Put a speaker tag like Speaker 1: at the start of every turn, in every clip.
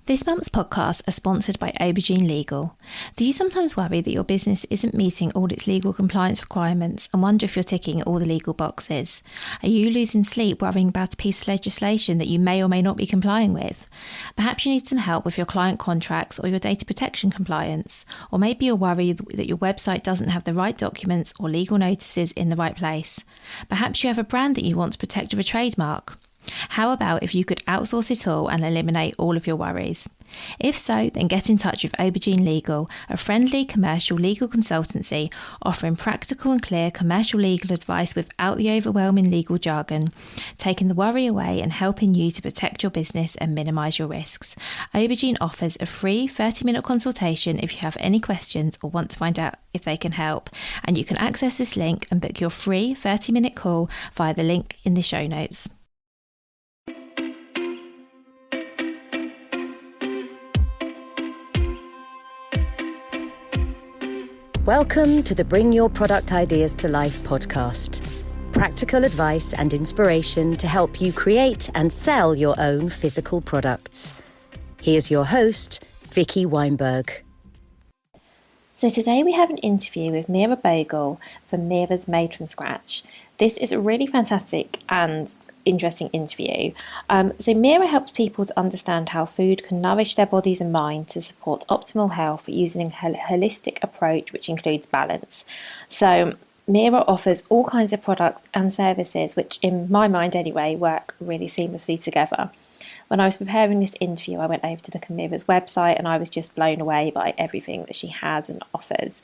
Speaker 1: This month's podcasts are sponsored by Aubergine Legal. Do you sometimes worry that your business isn't meeting all its legal compliance requirements and wonder if you're ticking all the legal boxes? Are you losing sleep worrying about a piece of legislation that you may or may not be complying with? Perhaps you need some help with your client contracts or your data protection compliance. Or maybe you're worried that your website doesn't have the right documents or legal notices in the right place. Perhaps you have a brand that you want to protect with a trademark. How about if you could outsource it all and eliminate all of your worries? If so, then get in touch with Aubergine Legal, a friendly commercial legal consultancy offering practical and clear commercial legal advice without the overwhelming legal jargon, taking the worry away and helping you to protect your business and minimise your risks. Aubergine offers a free 30-minute consultation if you have any questions or want to find out if they can help, and you can access this link and book your free 30-minute call via the link in the show notes.
Speaker 2: Welcome to the Bring Your Product Ideas to Life podcast. Practical advice and inspiration to help you create and sell your own physical products. Here's your host, Vicky Weinberg.
Speaker 1: So today we have an interview with Meera Bhogal from Meera's Made from Scratch. This is a really fantastic and interesting interview. So Meera helps people to understand how food can nourish their bodies and mind to support optimal health using a holistic approach which includes balance. So Meera offers all kinds of products and services which, in my mind anyway, work really seamlessly together. When I was preparing this interview, I went over to look at Meera's website and I was just blown away by everything that she has and offers.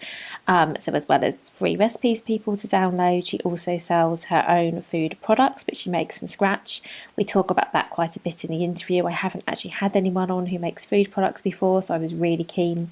Speaker 1: So as well as free recipes for people to download, she also sells her own food products, which she makes from scratch. We talk about that quite a bit in the interview. I haven't actually had anyone on who makes food products before, so I was really keen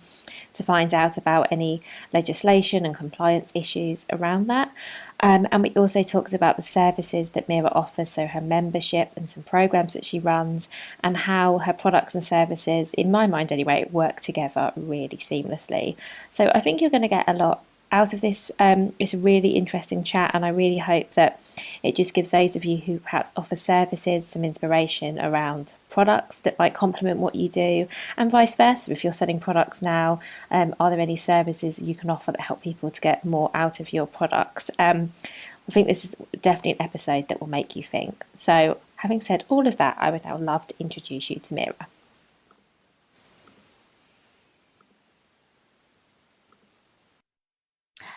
Speaker 1: to find out about any legislation and compliance issues around that. And we also talked about the services that Meera offers, so her membership and some programs that she runs, and how her products and services, in my mind anyway, work together really seamlessly. So I think you're going to get a lot out of this. It's a really interesting chat, and I really hope that it just gives those of you who perhaps offer services some inspiration around products that might complement what you do, and vice versa. If you're selling products now, are there any services you can offer that help people to get more out of your products? I think this is definitely an episode that will make you think. So having said all of that, I would now love to introduce you to Meera.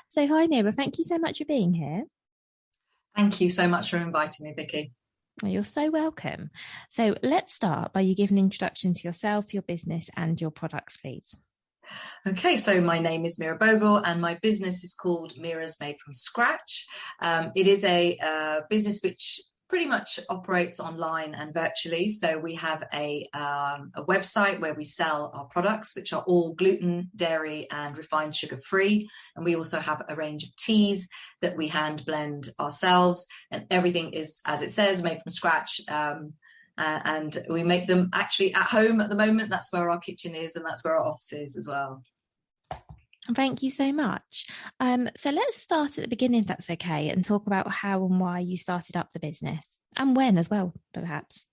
Speaker 1: So hi Meera, thank you so much for being here.
Speaker 3: Thank you so much for inviting me, Vicky.
Speaker 1: You're so welcome. So let's start by you giving an introduction to yourself, your business and your products, please.
Speaker 3: Okay, so my name is Meera Bhogal and my business is called Meera's Made from Scratch. It is a business which pretty much operates online and virtually. So we have a website where we sell our products, which are all gluten, dairy and refined sugar free. And we also have a range of teas that we hand blend ourselves, and everything is, as it says, made from scratch. And we make them actually at home at the moment. That's where our kitchen is, and that's where our office is as well.
Speaker 1: Thank you so much. So let's start at the beginning, if that's okay, and talk about how and why you started up the business, and when as well, perhaps.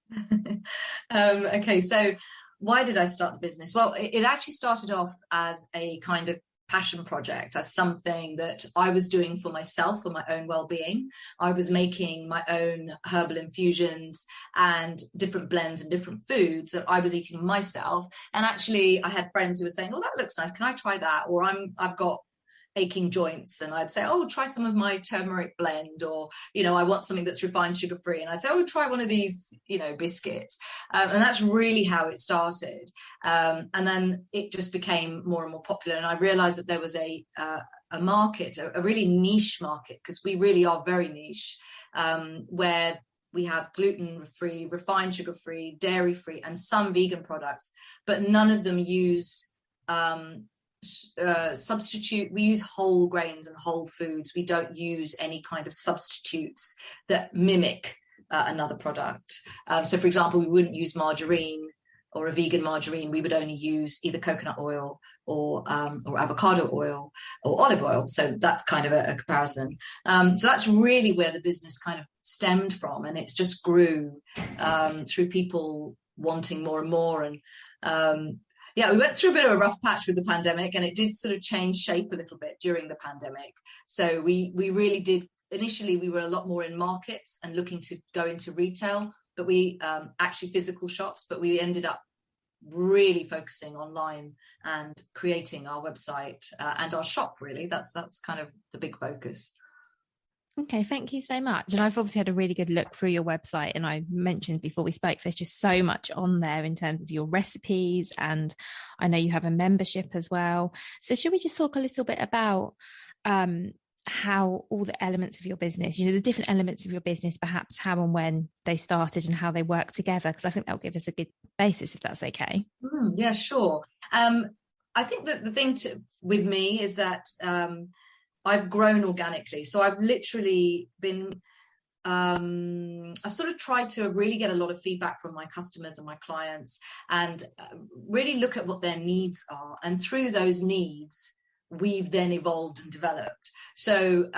Speaker 3: Okay, so why did I start the business? Well, it actually started off as a kind of passion project, as something that I was doing for myself, for my own well-being. I was making my own herbal infusions and different blends and different foods that I was eating myself. And actually I had friends who were saying, oh, that looks nice, can I try that? Or I've got aching joints, and I'd say, oh, try some of my turmeric blend, or I want something that's refined sugar free, and I'd say, oh, try one of these biscuits, and that's really how it started. And then it just became more and more popular, and I realized that there was a market, a really niche market, because we really are very niche, where we have gluten-free, refined sugar-free, dairy-free, and some vegan products, but none of them use substitute. We use whole grains and whole foods. We don't use any kind of substitutes that mimic another product. So for example, we wouldn't use margarine, or a vegan margarine. We would only use either coconut oil or avocado oil or olive oil. So that's kind of a comparison. So that's really where the business kind of stemmed from, and it's just grew through people wanting more and more. And Yeah, we went through a bit of a rough patch with the pandemic, and it did sort of change shape a little bit during the pandemic. So we really did. Initially, we were a lot more in markets and looking to go into retail, but we actually physical shops, but we ended up really focusing online and creating our website and our shop. Really, that's kind of the big focus.
Speaker 1: Okay, thank you so much. And I've obviously had a really good look through your website, and I mentioned before we spoke, there's just so much on there in terms of your recipes, and I know you have a membership as well. So should we just talk a little bit about how all the elements of your business, the different elements of your business, perhaps how and when they started and how they work together? Because I think that'll give us a good basis, if that's okay.
Speaker 3: Yeah, sure. I think that the thing with me is that I've grown organically. So I've literally been, I've sort of tried to really get a lot of feedback from my customers and my clients, and really look at what their needs are. And through those needs, we've then evolved and developed. So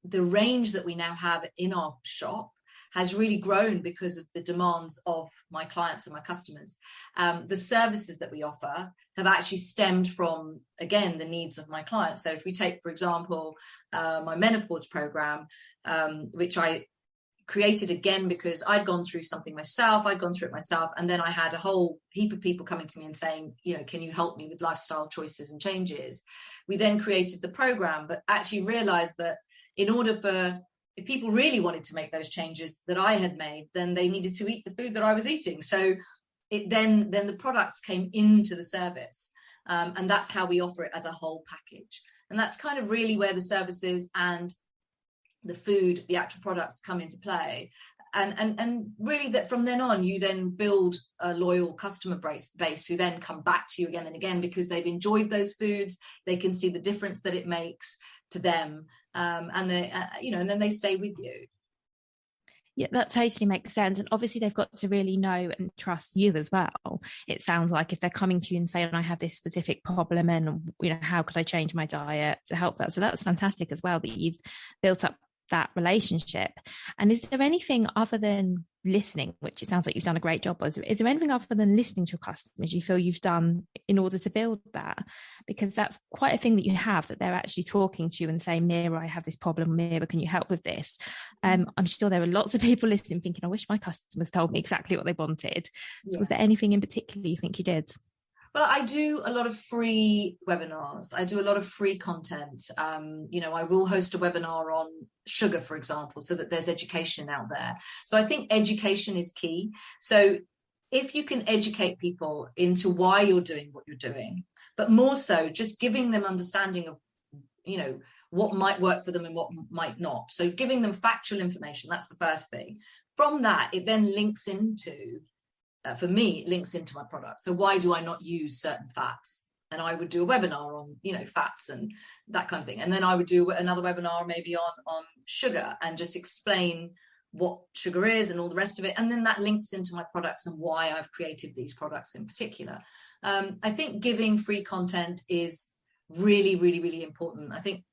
Speaker 3: the range that we now have in our shop has really grown because of the demands of my clients and my customers. The services that we offer have actually stemmed from, again, the needs of my clients. So if we take, for example, my menopause program, which I created again because I'd gone through something myself, and then I had a whole heap of people coming to me and saying, can you help me with lifestyle choices and changes? We then created the program, but actually realized that in order for, if people really wanted to make those changes that I had made, then they needed to eat the food that I was eating. So then the products came into the service. And that's how we offer it as a whole package. And that's kind of really where the services and the food, the actual products come into play. And really that from then on, you then build a loyal customer base who then come back to you again and again because they've enjoyed those foods. They can see the difference that it makes to them. And they, and then they stay with you.
Speaker 1: Yeah, that totally makes sense. And obviously they've got to really know and trust you as well. It sounds like if they're coming to you and saying, I have this specific problem and, how could I change my diet to help that? So that's fantastic as well that you've built up that relationship. And is there anything other than listening, which it sounds like you've done a great job of, is there anything other than listening to your customers you feel you've done in order to build that? Because that's quite a thing that you have, that they're actually talking to you and saying, Meera, I have this problem, Meera, can you help with this? I'm sure there are lots of people listening thinking, I wish my customers told me exactly what they wanted. So was there anything in particular you think you did?
Speaker 3: Well, I do a lot of free webinars. I do a lot of free content. I will host a webinar on sugar, for example, so that there's education out there. So I think education is key. So if you can educate people into why you're doing what you're doing, but more so just giving them understanding of, what might work for them and what might not. So giving them factual information, that's the first thing. From that, it then links into for me, it links into my product. So why do I not use certain fats? And I would do a webinar on, fats and that kind of thing. And then I would do another webinar maybe on sugar and just explain what sugar is and all the rest of it. And then that links into my products and why I've created these products in particular. I think giving free content is really, really, really important. I think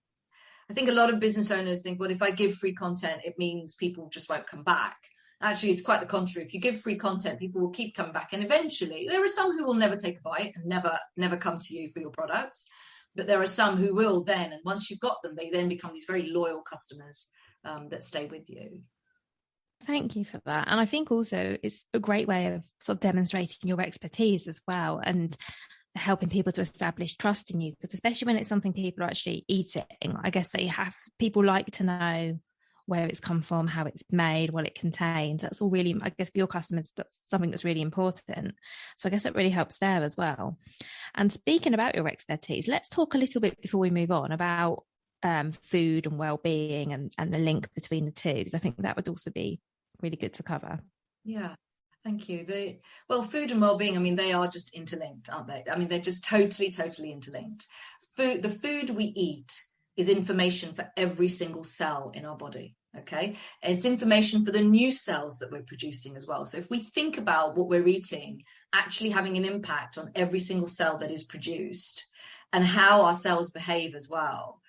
Speaker 3: a lot of business owners think, well, if I give free content, it means people just won't come back. Actually, it's quite the contrary. If you give free content, people will keep coming back. And eventually, there are some who will never take a bite and never come to you for your products. But there are some who will then. And once you've got them, they then become these very loyal customers that stay with you.
Speaker 1: Thank you for that. And I think also it's a great way of sort of demonstrating your expertise as well and helping people to establish trust in you. Because especially when it's something people are actually eating, I guess people like to know where it's come from, how it's made, what it contains. That's all really, I guess, for your customers, that's something that's really important. So I guess that really helps there as well. And speaking about your expertise, let's talk a little bit before we move on about food and well-being and the link between the two, because I think that would also be really good to cover.
Speaker 3: Yeah, thank you. Food and well-being, they are just interlinked, aren't they? They're just totally interlinked. The food we eat is information for every single cell in our body. Okay, it's information for the new cells that we're producing as well. So if we think about what we're eating actually having an impact on every single cell that is produced and how our cells behave as well,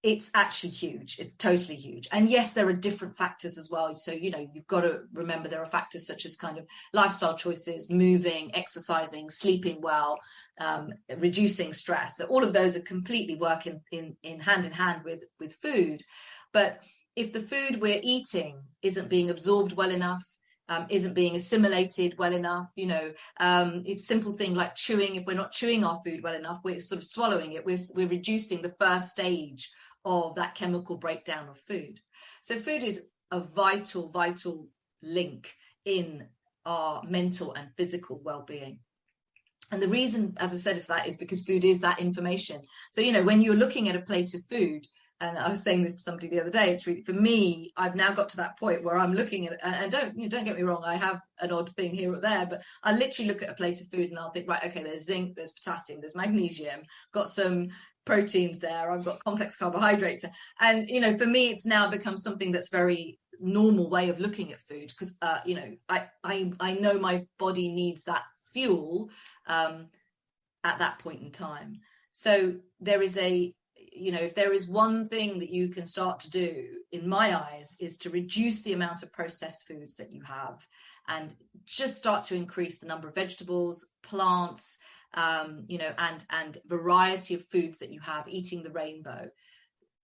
Speaker 3: it's actually huge. It's totally huge. And yes, there are different factors as well. So, you've got to remember there are factors such as kind of lifestyle choices, moving, exercising, sleeping well, reducing stress. So all of those are completely working in hand with food. But if the food we're eating isn't being absorbed well enough, isn't being assimilated well enough, it's simple thing like chewing. If we're not chewing our food well enough, we're sort of swallowing it. We're reducing the first stage of that chemical breakdown of food. So food is a vital link in our mental and physical well-being. And the reason, as I said, is that is because food is that information. So, when you're looking at a plate of food, and I was saying this to somebody the other day, it's really, for me, I've now got to that point where I'm looking at, and don't get me wrong, I have an odd thing here or there, but I literally look at a plate of food and I'll think, right, okay, there's zinc, there's potassium, there's magnesium, got some proteins there, I've got complex carbohydrates. And, for me, it's now become something that's very normal way of looking at food because, I know my body needs that fuel at that point in time. So there is if there is one thing that you can start to do, in my eyes, is to reduce the amount of processed foods that you have and just start to increase the number of vegetables, plants, and variety of foods that you have, eating the rainbow.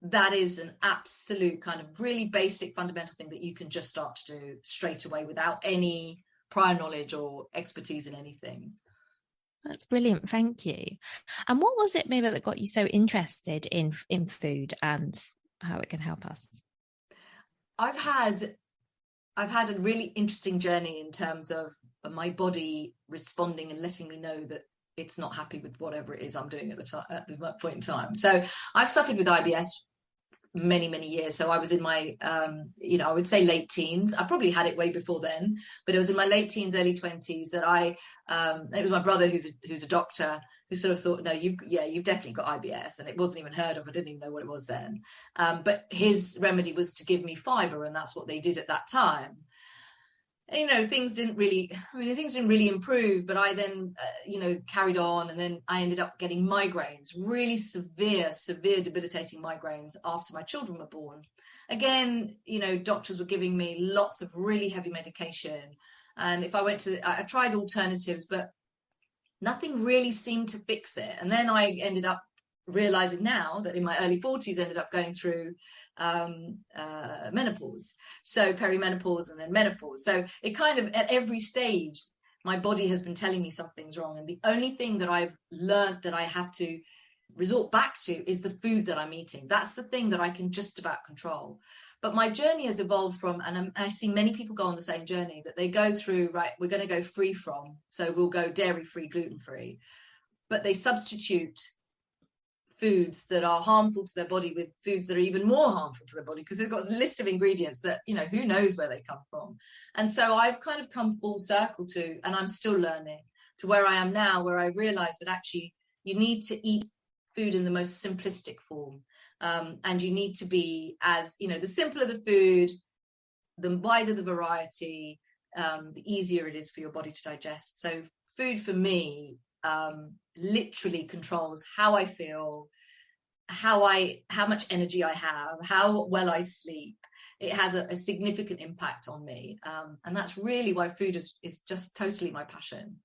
Speaker 3: That is an absolute kind of really basic fundamental thing that you can just start to do straight away without any prior knowledge or expertise in anything.
Speaker 1: That's brilliant. Thank you. And what was it maybe that got you so interested in food and how it can help us?
Speaker 3: I've had a really interesting journey in terms of my body responding and letting me know that it's not happy with whatever it is I'm doing at this point in time. So I've suffered with IBS many years. So I was in my I would say late teens. I probably had it way before then, but it was in my late teens, early 20s that it was my brother who's a doctor who sort of thought, no, you've definitely got IBS, and it wasn't even heard of. I didn't even know what it was then. But his remedy was to give me fiber, and that's what they did at that time. Things didn't really improve, but I then, carried on, and then I ended up getting migraines, really severe, debilitating migraines after my children were born. Again, doctors were giving me lots of really heavy medication. And if I tried alternatives, but nothing really seemed to fix it. And then I ended up realizing now that in my early 40s, ended up going through menopause, so perimenopause and then menopause. So it kind of, at every stage, my body has been telling me something's wrong. And the only thing that I've learned that I have to resort back to is the food that I'm eating. That's the thing that I can just about control. But my journey has evolved from, and I see many people go on the same journey, that they go through, right, we're going to go free from, so we'll go dairy-free, gluten-free, but they substitute foods that are harmful to their body with foods that are even more harmful to their body, because they've got a list of ingredients that, who knows where they come from. And so I've kind of come full circle to, and I'm still learning, to where I am now, where I realize that actually you need to eat food in the most simplistic form. And you need to be the simpler the food, the wider the variety, the easier it is for your body to digest. So food for me literally controls how I feel, how much energy I have, how well I sleep. It has a significant impact on me. And that's really why food is just totally my passion.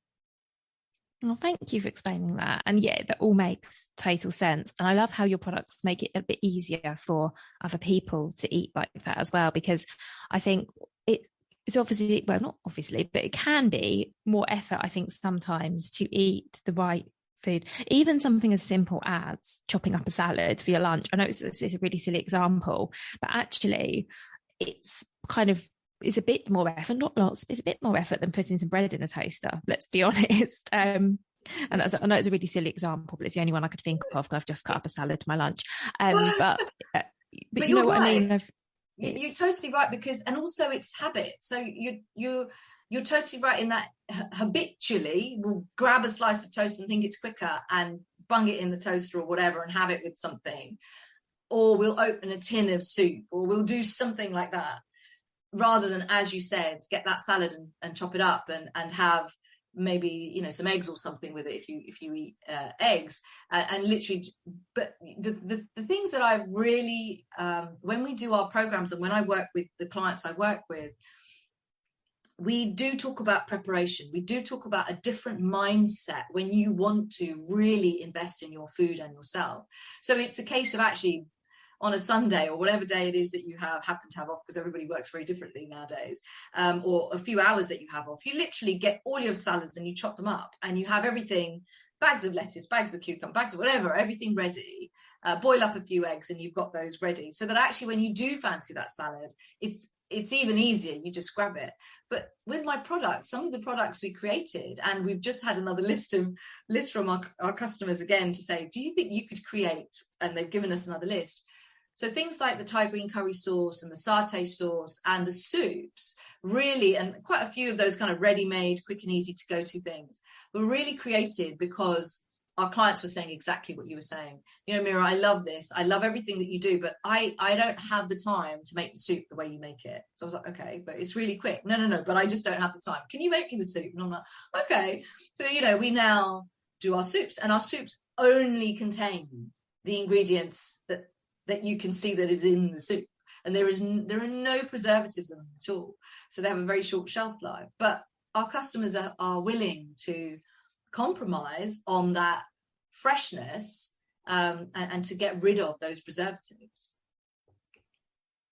Speaker 1: Well, thank you for explaining that. And yeah, that all makes total sense. And I love how your products make it a bit easier for other people to eat like that as well, because I think it's obviously, well, not obviously, but it can be more effort, I think, sometimes to eat the right food. Even something as simple as chopping up a salad for your lunch. I know it's a really silly example, but actually it's a bit more effort, not lots, but it's a bit more effort than putting some bread in a toaster, let's be honest. And I know it's a really silly example, but it's the only one I could think of because I've just cut up a salad to my lunch. But you know what I mean?
Speaker 3: You're totally right, because, and also it's habit. So you're totally right in that habitually we'll grab a slice of toast and think it's quicker and bung it in the toaster or whatever and have it with something, or we'll open a tin of soup, or we'll do something like that, rather than, as you said, get that salad and chop it up and have maybe some eggs or something with it if you eat eggs, and literally. But the things that I really, when we do our programs and when I work with the clients I work with, we do talk about preparation. We do talk about a different mindset when you want to really invest in your food and yourself. So it's a case of actually on a Sunday or whatever day it is that you happen to have off, because everybody works very differently nowadays, or a few hours that you have off, you literally get all your salads and you chop them up and you have everything, bags of lettuce, bags of cucumber, bags of whatever, everything ready. Boil up a few eggs and you've got those ready, so that actually when you do fancy that salad, it's even easier. You just grab it. But with my products, some of the products we created, and we've just had another list from our customers again to say, do you think you could create? And they've given us another list. So things like the Thai green curry sauce and the satay sauce and the soups, really, and quite a few of those kind of ready-made, quick and easy to go to things, were really created because our clients were saying exactly what you were saying. Meera, I love this. I love everything that you do, but I don't have the time to make the soup the way you make it. So I was like, okay, but it's really quick. No, but I just don't have the time. Can you make me the soup? And I'm like, okay. So, we now do our soups, and our soups only contain the ingredients that you can see that is in the soup. And there are no preservatives in them at all. So they have a very short shelf life. But our customers are willing to compromise on that freshness, and to get rid of those preservatives.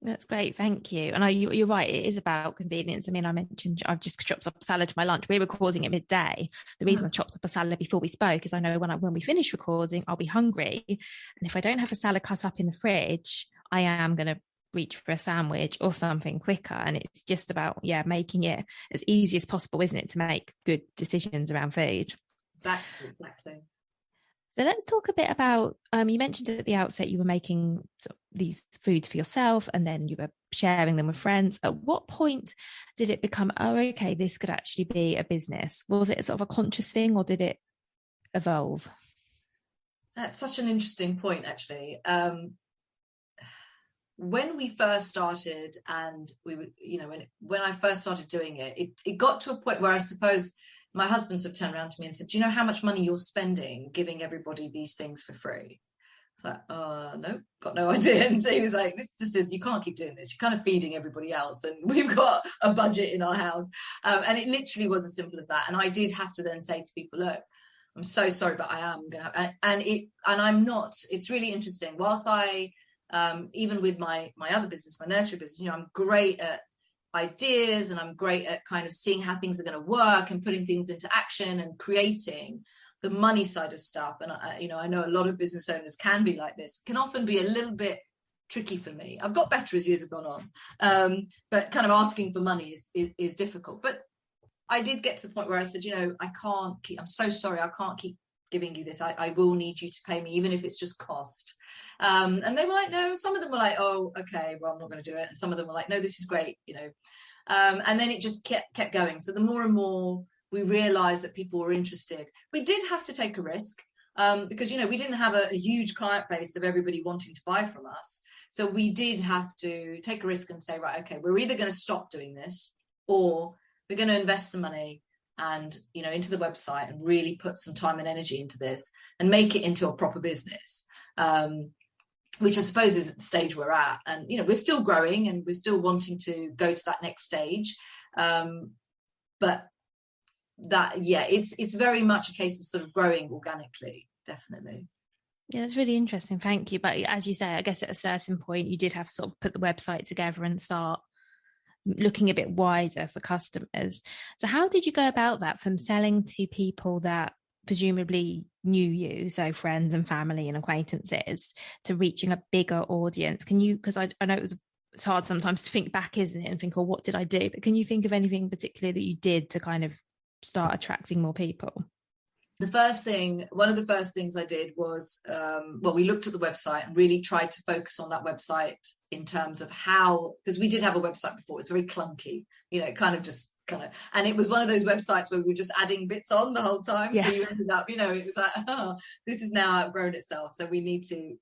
Speaker 1: That's great, thank you. And you're right, it is about convenience. I mean, I mentioned I've just chopped up a salad for my lunch. We were recording at midday. The reason I chopped up a salad before we spoke is I know when we finish recording, I'll be hungry, and if I don't have a salad cut up in the fridge, I am going to reach for a sandwich or something quicker. And it's just about making it as easy as possible, isn't it, to make good decisions around food.
Speaker 3: Exactly.
Speaker 1: So let's talk a bit about, you mentioned at the outset you were making these foods for yourself and then you were sharing them with friends. At what point did it become, okay, this could actually be a business? Was it sort of a conscious thing, or did it evolve?
Speaker 3: That's such an interesting point, actually. When we first started, and we were, when I first started doing it got to a point where I suppose my husband sort of turned around to me and said, do you know how much money you're spending giving everybody these things for free? It's like, no, got no idea. And he was like, this just is, you can't keep doing this. You're kind of feeding everybody else. And we've got a budget in our house. And it literally was as simple as that. And I did have to then say to people, look, I'm so sorry, but I am going to, and I'm not, it's really interesting. Whilst I, even with my other business, my nursery business, I'm great at ideas and I'm great at kind of seeing how things are going to work and putting things into action and creating the money side of stuff. And I know a lot of business owners can be like this, can often be a little bit tricky for me. I've got better as years have gone on, but kind of asking for money is difficult. But I did get to the point where I said, I'm so sorry, I can't keep giving you this. I will need you to pay me, even if it's just cost. And they were like, no. Some of them were like, oh, okay, well, I'm not going to do it. And some of them were like, no, this is great, and then it just kept going. So the more and more we realized that people were interested, we did have to take a risk, because we didn't have a huge client base of everybody wanting to buy from us. So we did have to take a risk and say, right, okay, we're either going to stop doing this, or we're going to invest some money and into the website and really put some time and energy into this and make it into a proper business, which I suppose is the stage we're at. And we're still growing and we're still wanting to go to that next stage, but that it's very much a case of sort of growing organically, definitely.
Speaker 1: Yeah, that's really interesting, thank you. But as you say, I guess at a certain point you did have to sort of put the website together and start looking a bit wider for customers. So how did you go about that, from selling to people that presumably knew you, so friends and family and acquaintances, to reaching a bigger audience? Can you, because I know it's hard sometimes to think back, isn't it, and think, oh, what did I do? But can you think of anything particular that you did to kind of start attracting more people?
Speaker 3: One of the first things I did was, we looked at the website and really tried to focus on that website in terms of how, because we did have a website before, it's very clunky, and it was one of those websites where we were just adding bits on the whole time. Yeah. So you ended up, it was like, this has now outgrown itself. So we need to,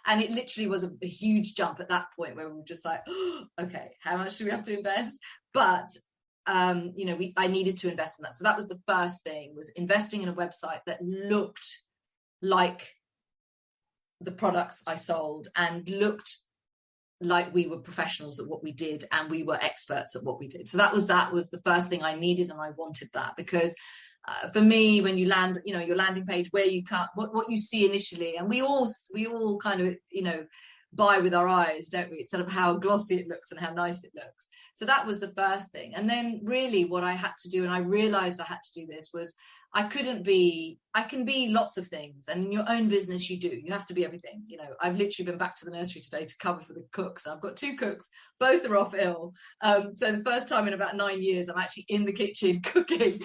Speaker 3: and it literally was a huge jump at that point where we were just like, okay, how much do we have to invest? But I needed to invest in that. So that was the first thing, was investing in a website that looked like the products I sold and looked like we were professionals at what we did and we were experts at what we did. So that was the first thing I needed, and I wanted that because for me, when you land, your landing page, where you can't, what you see initially, and we all kind of, buy with our eyes, don't we? It's sort of how glossy it looks and how nice it looks. So that was the first thing. And then really what I had to do, and I realized I had to do this, was I can be lots of things. And in your own business, you have to be everything. I've literally been back to the nursery today to cover for the cooks. I've got 2 cooks, both are off ill. So the first time in about 9 years, I'm actually in the kitchen cooking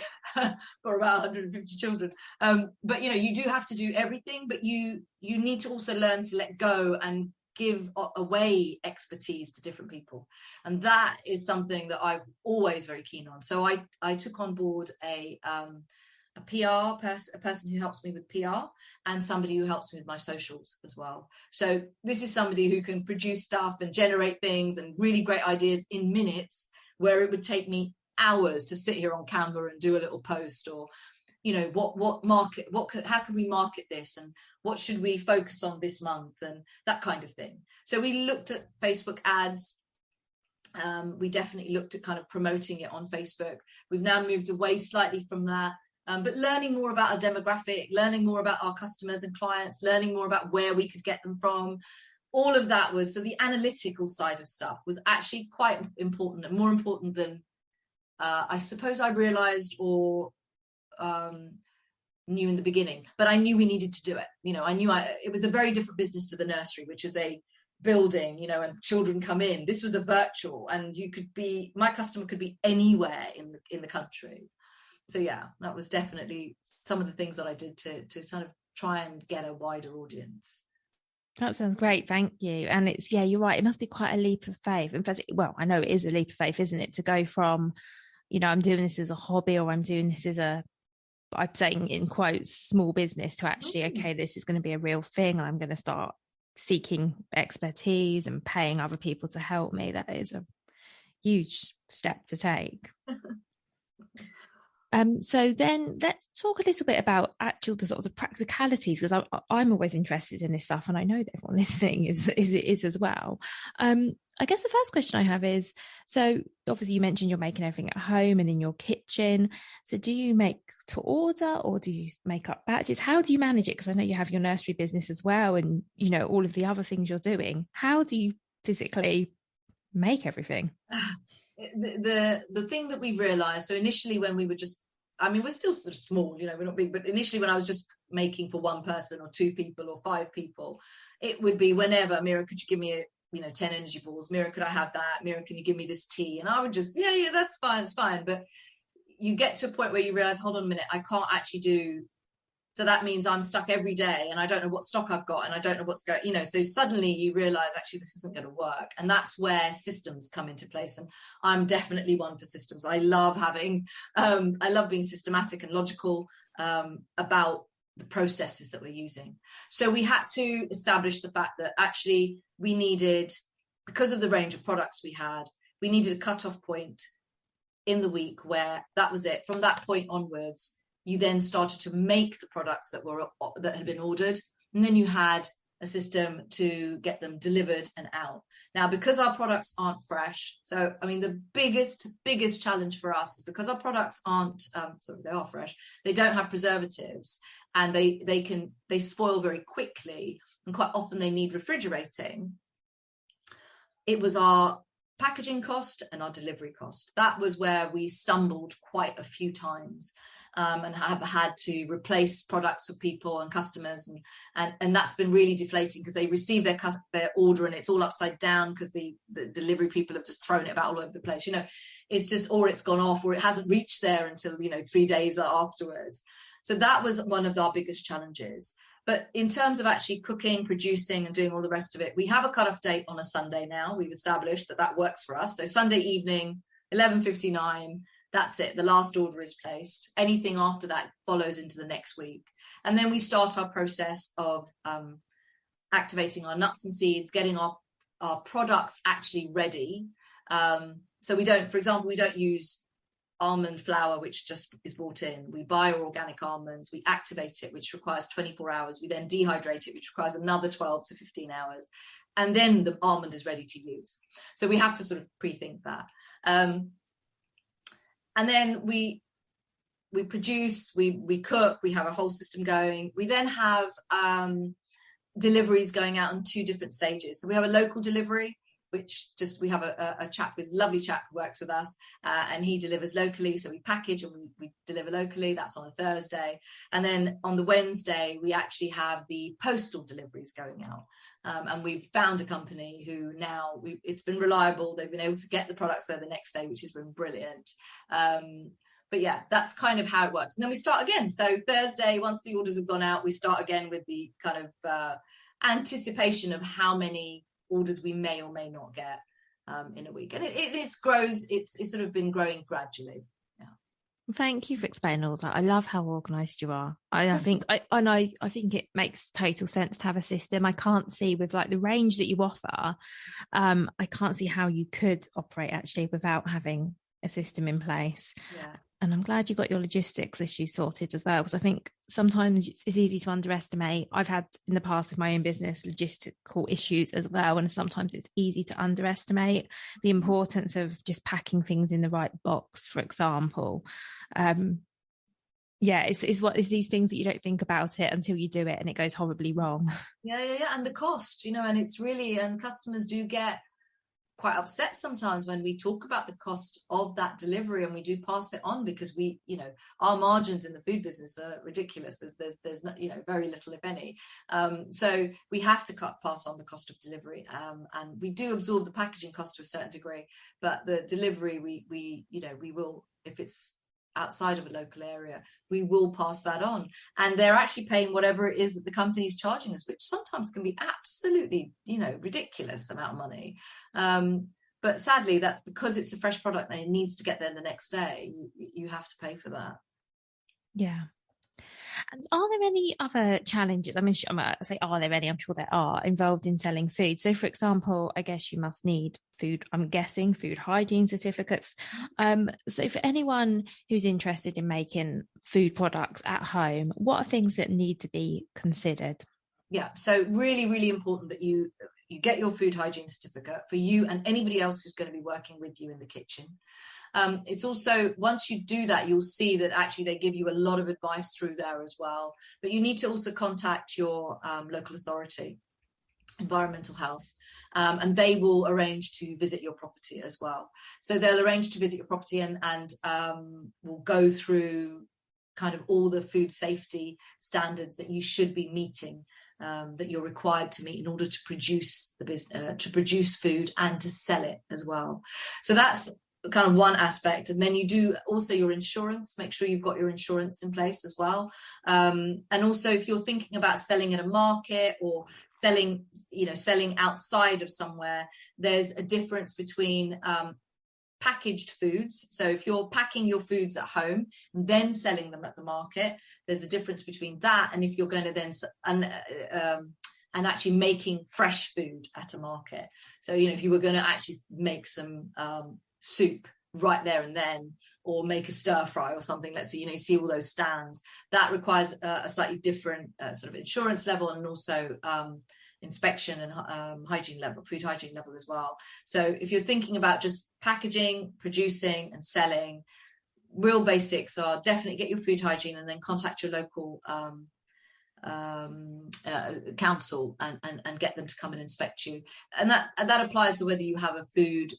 Speaker 3: for about 150 children. But, you do have to do everything, but you need to also learn to let go and give away expertise to different people. And that is something that I'm always very keen on. So I took on board a person who helps me with PR, and somebody who helps me with my socials as well. So this is somebody who can produce stuff and generate things and really great ideas in minutes, where it would take me hours to sit here on Canva and do a little post, or how can we market this, and what should we focus on this month, and that kind of thing. So we looked at Facebook ads. We definitely looked at kind of promoting it on Facebook. We've now moved away slightly from that, but learning more about our demographic, learning more about our customers and clients, learning more about where we could get them from. All of that was, so the analytical side of stuff was actually quite important, and more important than I suppose I realized or knew in the beginning, but I knew we needed to do it. I knew it was a very different business to the nursery, which is a building, and children come in. This was a virtual, and my customer could be anywhere in the country. So yeah, that was definitely some of the things that I did to kind of try and get a wider audience.
Speaker 1: That sounds great, thank you. And it's, yeah, you're right, it must be quite a leap of faith. In fact, well, I know it is a leap of faith, isn't it, to go from, I'm doing this as a hobby, or I'm doing this as I'm saying in quotes, small business, to actually, okay, this is going to be a real thing, and I'm going to start seeking expertise and paying other people to help me. That is a huge step to take. So then let's talk a little bit about the sort of the practicalities, because I'm always interested in this stuff, and I know that everyone listening is as well. I guess the first question I have is, so obviously you mentioned you're making everything at home and in your kitchen. So do you make to order, or do you make up batches? How do you manage it? Because I know you have your nursery business as well, and all of the other things you're doing. How do you physically make everything?
Speaker 3: The thing that we realized, so initially when we were we're still sort of small, we're not big, but initially when I was just making for 1 person or 2 people or 5 people, it would be whenever, Meera, could you give me 10 energy balls? Meera, could I have that? Meera, can you give me this tea? And I would just, yeah, that's fine, it's fine. But you get to a point where you realize, hold on a minute, I can't actually do. So that means I'm stuck every day, and I don't know what stock I've got, and I don't know what's going, so suddenly you realize actually this isn't going to work. And that's where systems come into place. And I'm definitely one for systems. I love being systematic and logical about the processes that we're using. So we had to establish the fact that actually we needed, because of the range of products we had, we needed a cutoff point in the week where that was it. From that point onwards, you then started to make the products that had been ordered, and then you had a system to get them delivered and out. Now, because our products aren't fresh, so the biggest challenge for us is because our products aren't they are fresh, they don't have preservatives, and they spoil very quickly, and quite often they need refrigerating. It was our packaging cost and our delivery cost. That was where we stumbled quite a few times. And have had to replace products for people and customers, and that's been really deflating, because they receive their order and it's all upside down because the delivery people have just thrown it about all over the place. It's just, or it's gone off, or it hasn't reached there until 3 days afterwards. So that was one of our biggest challenges. But in terms of actually cooking, producing, and doing all the rest of it, we have a cutoff date on a Sunday now. We've established that works for us. So Sunday evening, 11:59. That's it. The last order is placed. Anything after that follows into the next week. And then we start our process of activating our nuts and seeds, getting our products actually ready. So we don't use almond flour, which just is bought in. We buy our organic almonds, we activate it, which requires 24 hours. We then dehydrate it, which requires another 12 to 15 hours. And then the almond is ready to use. So we have to sort of pre-think that. And then we produce, we cook, we have a whole system going. We then have deliveries going out on 2 different stages. So we have a local delivery, which we have a chap who's a lovely chap who works with us, and he delivers locally. So we package and we deliver locally. That's on a Thursday. And then on the Wednesday, we actually have the postal deliveries going out. And we've found a company who now, it's been reliable. They've been able to get the products there the next day, which has been brilliant. But yeah, that's kind of how it works. And then we start again. So Thursday, once the orders have gone out, we start again with the kind of anticipation of how many orders we may or may not get in a week. And it grows. It's sort of been growing gradually. Yeah.
Speaker 1: Thank you for explaining all that. I love how organised you are. I think I think it makes total sense to have a system. I can't see, with like the range that you offer, I can't see how you could operate actually without having a system in place.
Speaker 3: Yeah.
Speaker 1: And I'm glad you got your logistics issues sorted as well, because I think sometimes it's easy to underestimate. I've had in the past with my own business logistical issues as well, and sometimes it's easy to underestimate the importance of just packing things in the right box, for example. It's these things that you don't think about it until you do it and it goes horribly wrong.
Speaker 3: Yeah. And the cost, and it's really, and customers do get quite upset sometimes when we talk about the cost of that delivery, and we do pass it on, because our margins in the food business are ridiculous. There's not, very little, if any. So we have to pass on the cost of delivery, and we do absorb the packaging cost to a certain degree, but the delivery, we will, if it's outside of a local area, we will pass that on, and they're actually paying whatever it is that the company is charging us, which sometimes can be absolutely ridiculous amount of money, but sadly, that because it's a fresh product and it needs to get there the next day, you have to pay for that.
Speaker 1: Yeah. And are there any other challenges? I mean, I say, are there any? I'm sure there are, involved in selling food. So, for example, I guess you must need food, I'm guessing, food hygiene certificates. So for anyone who's interested in making food products at home, what are things that need to be considered?
Speaker 3: Yeah, so really, really important that you get your food hygiene certificate for you and anybody else who's going to be working with you in the kitchen. It's also, once you do that, you'll see that actually they give you a lot of advice through there as well. But you need to also contact your local authority, environmental health, and they will arrange to visit your property as well. So they'll arrange to visit your property and will go through kind of all the food safety standards that you should be meeting, that you're required to meet in order to produce produce food and to sell it as well. So that's kind of one aspect. And then you do also your insurance, make sure you've got your insurance in place as well. And also, if you're thinking about selling at a market or selling outside of somewhere, there's a difference between packaged foods. So if you're packing your foods at home and then selling them at the market, there's a difference between that and if you're going to then and actually making fresh food at a market. So if you were going to actually make some soup right there and then, or make a stir fry or something, let's see, see all those stands, that requires a slightly different sort of insurance level, and also inspection and hygiene level, food hygiene level as well. So if you're thinking about just packaging, producing and selling, real basics are definitely get your food hygiene and then contact your local council and get them to come and inspect you. And that applies to whether you have a food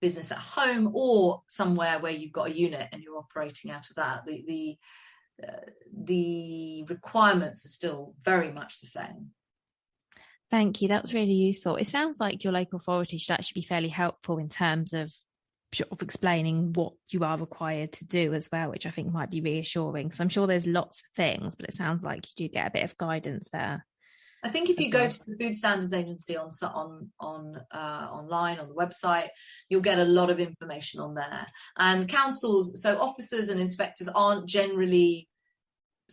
Speaker 3: business at home or somewhere where you've got a unit and you're operating out of that. The requirements are still very much the same.
Speaker 1: Thank you. That was really useful. It sounds like your local authority should actually be fairly helpful in terms of explaining what you are required to do as well, which I think might be reassuring, because I'm sure there's lots of things, but it sounds like you do get a bit of guidance there.
Speaker 3: I think if you go to the Food Standards Agency online on the website, you'll get a lot of information on there. And councils, so officers and inspectors aren't generally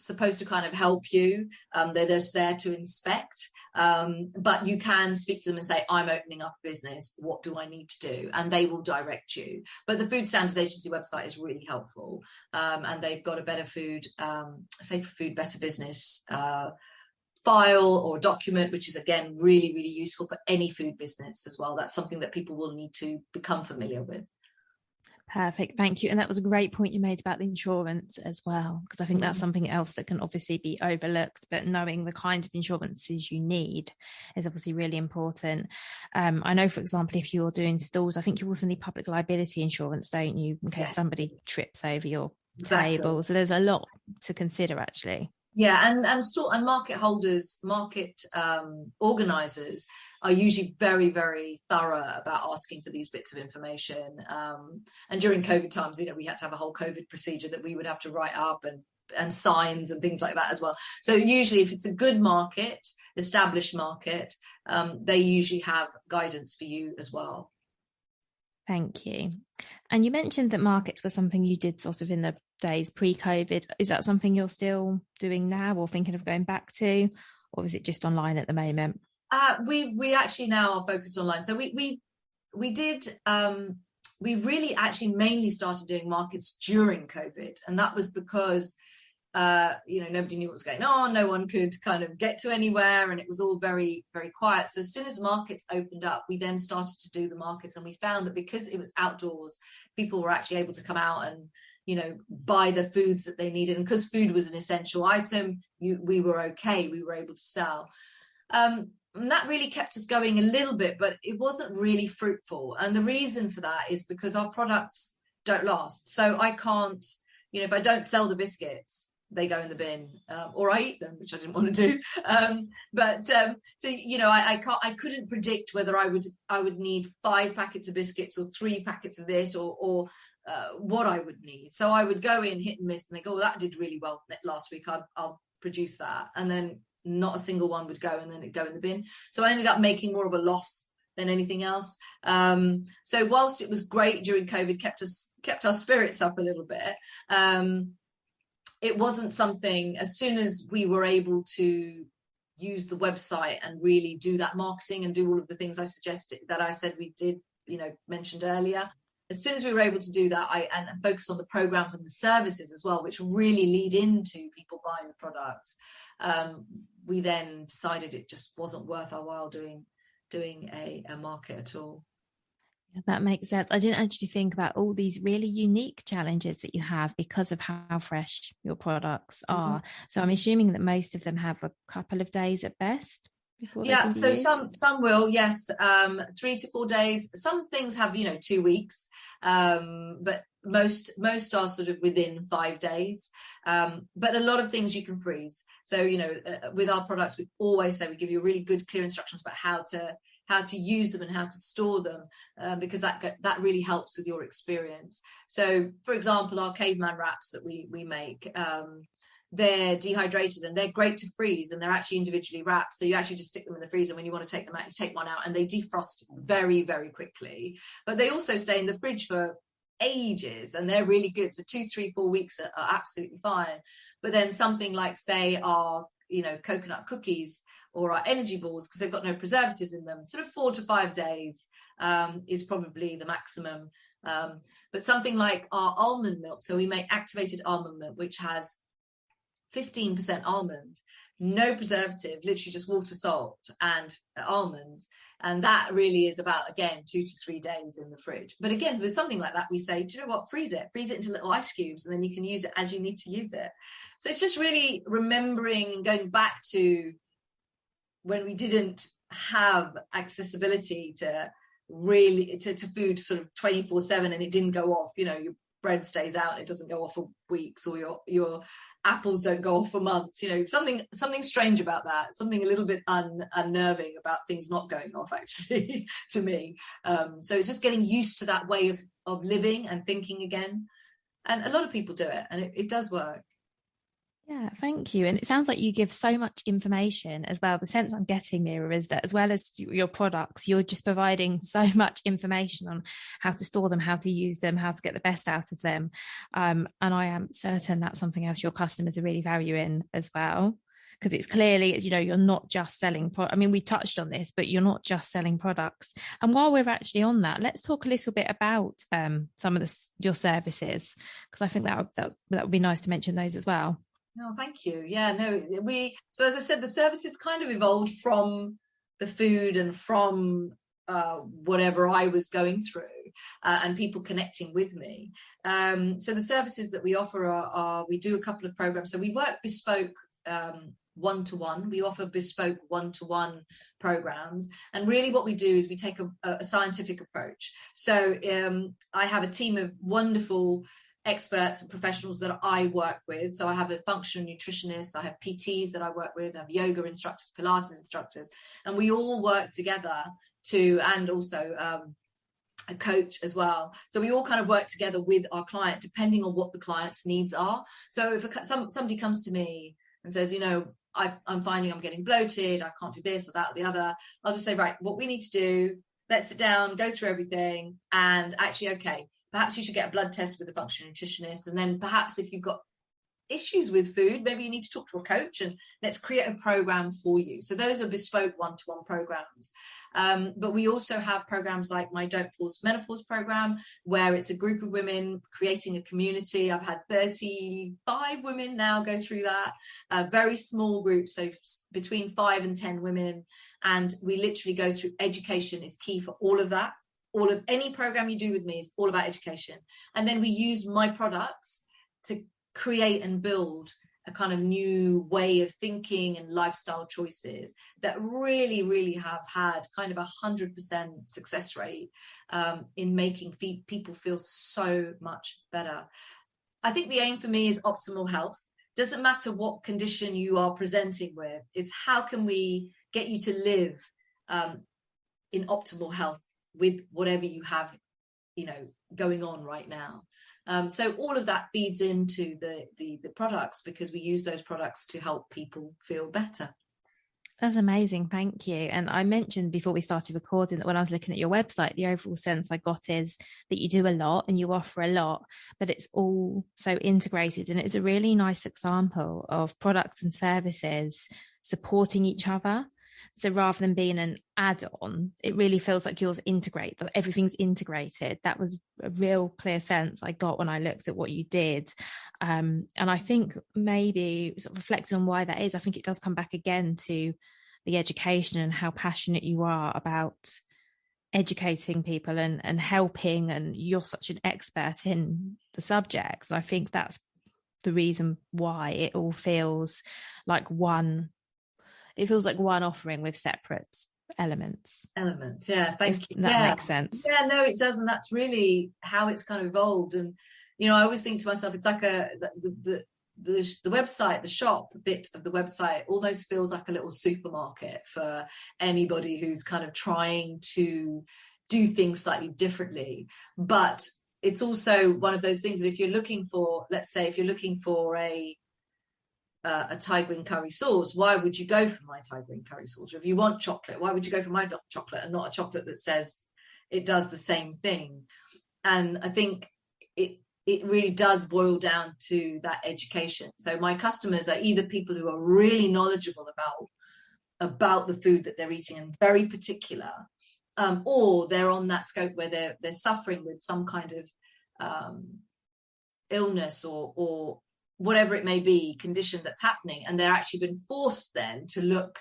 Speaker 3: supposed to kind of help you. They're just there to inspect. But you can speak to them and say, I'm opening up a business. What do I need to do? And they will direct you. But the Food Standards Agency website is really helpful. And they've got a better food, safer food, better business file or document, which is, again, really, really useful for any food business as well. That's something that people will need to become familiar with.
Speaker 1: Perfect. Thank you. And that was a great point you made about the insurance as well, because I think that's something else that can obviously be overlooked, but knowing the kinds of insurances you need is obviously really important. I know, for example, if you're doing stalls, I think you also need public liability insurance, don't you, in case somebody trips over your table. So there's a lot to consider, actually.
Speaker 3: Yeah, and store and market holders, market organisers are usually very, very thorough about asking for these bits of information. And during COVID times, we had to have a whole COVID procedure that we would have to write up, and signs and things like that as well. So usually, if it's a good market, established market, they usually have guidance for you as well.
Speaker 1: Thank you. And you mentioned that markets were something you did sort of in the days pre-COVID. Is that something you're still doing now or thinking of going back to, or is it just online at the moment?
Speaker 3: We actually now are focused online. So we did we really actually mainly started doing markets during COVID, and that was because nobody knew what was going on. No one could kind of get to anywhere, and it was all very, very quiet. So as soon as markets opened up, we then started to do the markets, and we found that because it was outdoors, people were actually able to come out and buy the foods that they needed, and because food was an essential item, we were okay. We were able to sell. And that really kept us going a little bit, but it wasn't really fruitful. And the reason for that is because our products don't last. So I can't, if I don't sell the biscuits, they go in the bin, or I eat them, which I didn't want to do. I couldn't predict whether I would need 5 packets of biscuits or 3 packets of this, or what I would need. So I would go in, hit and miss, and they go, "Oh, that did really well last week. I'll produce that," and then not a single one would go, and then it'd go in the bin. So I ended up making more of a loss than anything else. So whilst it was great during COVID, kept our spirits up a little bit, it wasn't something, as soon as we were able to use the website and really do that marketing and do all of the things I said we did, mentioned earlier, as soon as we were able to do that, and focus on the programs and the services as well, which really lead into people buying the products, we then decided it just wasn't worth our while doing a market at all.
Speaker 1: Yeah, that makes sense. I didn't actually think about all these really unique challenges that you have because of how fresh your products are. So I'm assuming that most of them have a couple of days at best.
Speaker 3: Yeah, so some will, yes, 3 to 4 days. Some things have 2 weeks, but most are sort of within 5 days. But a lot of things you can freeze. So with our products, we always say, we give you really good, clear instructions about how to use them and how to store them, because that really helps with your experience. So, for example, our caveman wraps that we make, they're dehydrated and they're great to freeze, and they're actually individually wrapped. So you actually just stick them in the freezer. When you want to take them out, you take one out, and they defrost very, very quickly. But they also stay in the fridge for ages, and they're really good. So 2, 3, 4 weeks are absolutely fine. But then something like, say, our coconut cookies or our energy balls, because they've got no preservatives in them, sort of 4 to 5 days is probably the maximum. But something like our almond milk, so we make activated almond milk, which has 15% almond, no preservative, literally just water, salt, and almonds. And that really is about, again, 2 to 3 days in the fridge. But again, with something like that, we say, do you know what? Freeze it into little ice cubes, and then you can use it as you need to use it. So it's just really remembering and going back to when we didn't have accessibility to food sort of 24/7, and it didn't go off. Your bread stays out and it doesn't go off for weeks, or your apples don't go off for months. Something strange about that, something a little bit unnerving about things not going off, actually, to me. So it's just getting used to that way of living and thinking again. And a lot of people do it, and it does work.
Speaker 1: Yeah, thank you. And it sounds like you give so much information as well. The sense I'm getting, Meera, is that as well as your products, you're just providing so much information on how to store them, how to use them, how to get the best out of them. And I am certain that's something else your customers are really valuing as well. Because it's clearly, you're not just selling I mean, we touched on this, but you're not just selling products. And while we're actually on that, let's talk a little bit about some of your services, because I think that would be nice to mention those as well.
Speaker 3: No, thank you. Yeah, no, so as I said, the services kind of evolved from the food and from whatever I was going through, and people connecting with me. So the services that we offer are we do a couple of programs. So we work bespoke one-to-one. We offer bespoke one-to-one programs. And really what we do is we take a scientific approach. So I have a team of wonderful experts and professionals that I work with. So I have a functional nutritionist, I have PTs that I work with, I have yoga instructors, Pilates instructors, and we all work together and also a coach as well. So we all kind of work together with our client, depending on what the client's needs are. So if somebody comes to me and says, I'm finding I'm getting bloated, I can't do this or that or the other, I'll just say, right, what we need to do, let's sit down, go through everything, and actually, okay, perhaps you should get a blood test with a functional nutritionist. And then perhaps if you've got issues with food, maybe you need to talk to a coach, and let's create a program for you. So those are bespoke one-to-one programs. But we also have programs like my Don't Pause Menopause program, where it's a group of women creating a community. I've had 35 women now go through that, very small groups, so between 5 and 10 women. And we literally go through education is key for all of that. All of any program you do with me is all about education. And then we use my products to create and build a kind of new way of thinking and lifestyle choices that really, really have had kind of 100% success rate in making people feel so much better. I think the aim for me is optimal health. Doesn't matter what condition you are presenting with, it's how can we get you to live in optimal health with whatever you have, going on right now. So all of that feeds into the products, because we use those products to help people feel better.
Speaker 1: That's amazing. Thank you. And I mentioned before we started recording that when I was looking at your website, the overall sense I got is that you do a lot and you offer a lot, but it's all so integrated. And it's a really nice example of products and services supporting each other. So rather than being an add-on, it really feels like yours integrate, that everything's integrated. That was a real clear sense I got when I looked at what you did. And I think maybe sort of reflecting on why that is, I think it does come back again to the education and how passionate you are about educating people and helping, and you're such an expert in the subject. I think that's the reason why it all feels like one. It feels like one offering with separate elements.
Speaker 3: Yeah, thank you.
Speaker 1: That makes sense.
Speaker 3: Yeah, no, it does. And that's really how it's kind of evolved. And, I always think to myself, it's like the website, the shop bit of the website almost feels like a little supermarket for anybody who's kind of trying to do things slightly differently. But it's also one of those things that if you're looking for, let's say, if you're looking for a Thai green curry sauce, why would you go for my Thai green curry sauce? Or if you want chocolate, why would you go for my chocolate and not a chocolate that says it does the same thing? And I think it really does boil down to that education. So my customers are either people who are really knowledgeable about the food that they're eating and very particular, or they're on that scope where they're suffering with some kind of illness or whatever it may be, condition that's happening, and they're actually been forced then to look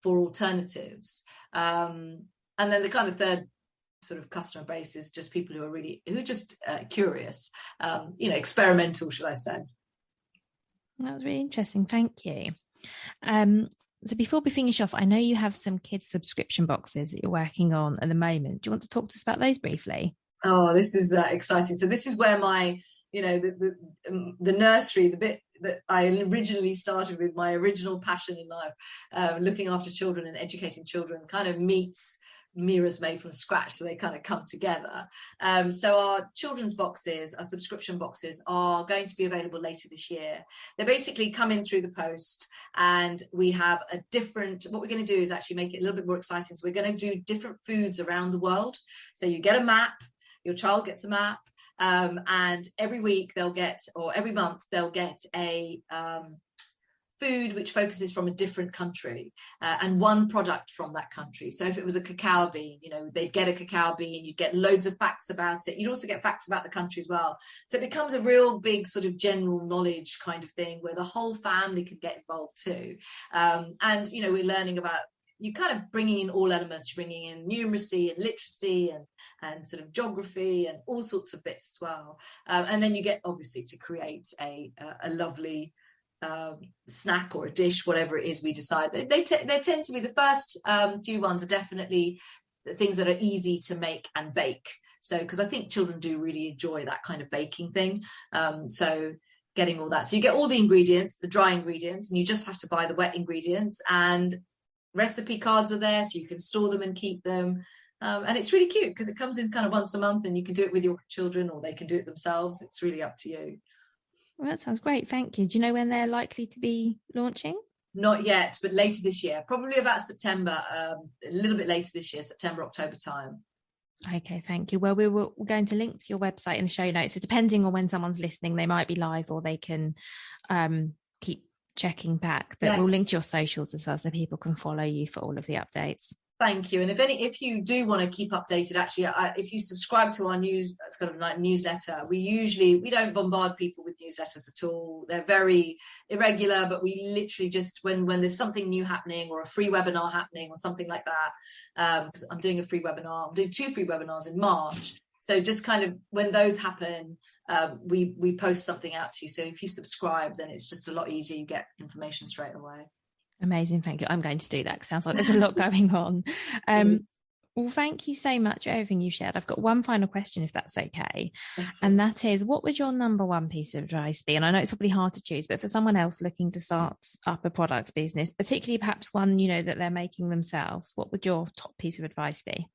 Speaker 3: for alternatives. And then the kind of third sort of customer base is just people who are just curious, experimental, should I say.
Speaker 1: That was really interesting. Thank you. So before we finish off, I know you have some kids subscription boxes that you're working on at the moment. Do you want to talk to us about those briefly?
Speaker 3: Oh, this is exciting. So this is where my the nursery, the bit that I originally started with, my original passion in life, looking after children and educating children, kind of meets Meera's made from scratch, so they kind of come together. So our children's boxes, our subscription boxes, are going to be available later this year. They basically come in through the post, and we have what we're going to do is actually make it a little bit more exciting. So we're going to do different foods around the world. So you get a map, your child gets a map, and every week or every month they'll get a food which focuses from a different country, and one product from that country. So if it was a cacao bean, they'd get a cacao bean, you'd get loads of facts about it. You'd also get facts about the country as well. So it becomes a real big sort of general knowledge kind of thing where the whole family can get involved too. And, we're learning about, you kind of bringing in all elements, bringing in numeracy and literacy and sort of geography and all sorts of bits as well. And then you get obviously to create a lovely snack or a dish, whatever it is we decide. They tend to be, the first few ones are definitely the things that are easy to make and bake. So because I think children do really enjoy that kind of baking thing. So getting all that. So you get all the ingredients, the dry ingredients, and you just have to buy the wet ingredients, and recipe cards are there so you can store them and keep them. And it's really cute because it comes in kind of once a month, and you can do it with your children or they can do it themselves. It's really up to you.
Speaker 1: Well, that sounds great. Thank you. Do you know when they're likely to be launching?
Speaker 3: Not yet, but later this year, probably about September, a little bit later this year, September, October time.
Speaker 1: Okay, thank you. Well, we're going to link to your website in the show notes. So depending on when someone's listening, they might be live or they can keep checking back. But yes, we'll link to your socials as well so people can follow you for all of the updates.
Speaker 3: Thank you. And if you do want to keep updated, actually, if you subscribe to our newsletter, we don't bombard people with newsletters at all. They're very irregular, but we literally just, when there's something new happening or a free webinar happening or something like that, because I'm doing a free webinar, I'm doing 2 free webinars in March. So just kind of when those happen, we post something out to you. So if you subscribe, then it's just a lot easier. You get information straight away.
Speaker 1: Amazing. Thank you. I'm going to do that because it sounds like there's a lot going on. Well, thank you so much for everything you shared. I've got one final question, if that's okay. And that is, what would your number one piece of advice be? And I know it's probably hard to choose, but for someone else looking to start up a product business, particularly perhaps one, that they're making themselves, what would your top piece of advice be?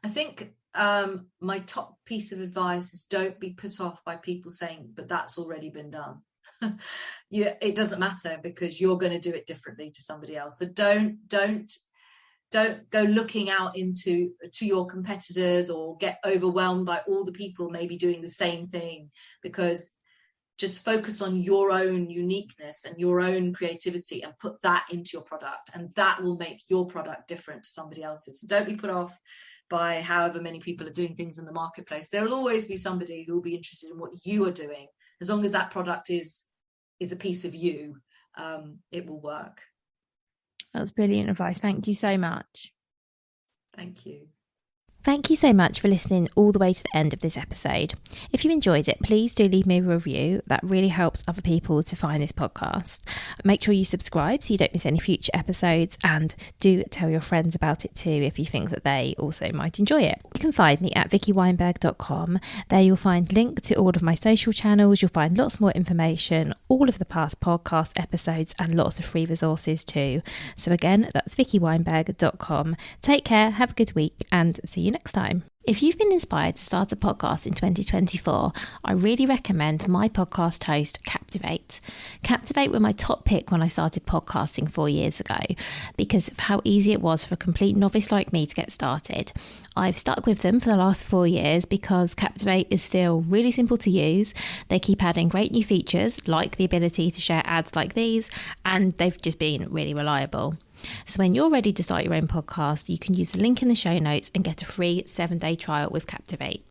Speaker 3: I think my top piece of advice is don't be put off by people saying, but that's already been done. It doesn't matter because you're going to do it differently to somebody else. So don't go looking out to your competitors or get overwhelmed by all the people maybe doing the same thing, because just focus on your own uniqueness and your own creativity and put that into your product, and that will make your product different to somebody else's. So don't be put off by however many people are doing things in the marketplace. There will always be somebody who will be interested in what you are doing. As long as that product is a piece of you, it will work.
Speaker 1: That's brilliant advice. Thank you so much.
Speaker 3: Thank you.
Speaker 1: Thank you so much for listening all the way to the end of this episode. If you enjoyed it, please do leave me a review. That really helps other people to find this podcast. Make sure you subscribe so you don't miss any future episodes, and do tell your friends about it too if you think that they also might enjoy it. You can find me at vickyweinberg.com. There you'll find links to all of my social channels. You'll find lots more information, all of the past podcast episodes, and lots of free resources too. So again, that's vickyweinberg.com. Take care, have a good week, and see you next time. If you've been inspired to start a podcast in 2024, I really recommend my podcast host, Captivate. Captivate were my top pick when I started podcasting 4 years ago because of how easy it was for a complete novice like me to get started. I've stuck with them for the last 4 years because Captivate is still really simple to use. They keep adding great new features like the ability to share ads like these, and they've just been really reliable. So when you're ready to start your own podcast, you can use the link in the show notes and get a free 7-day trial with Captivate.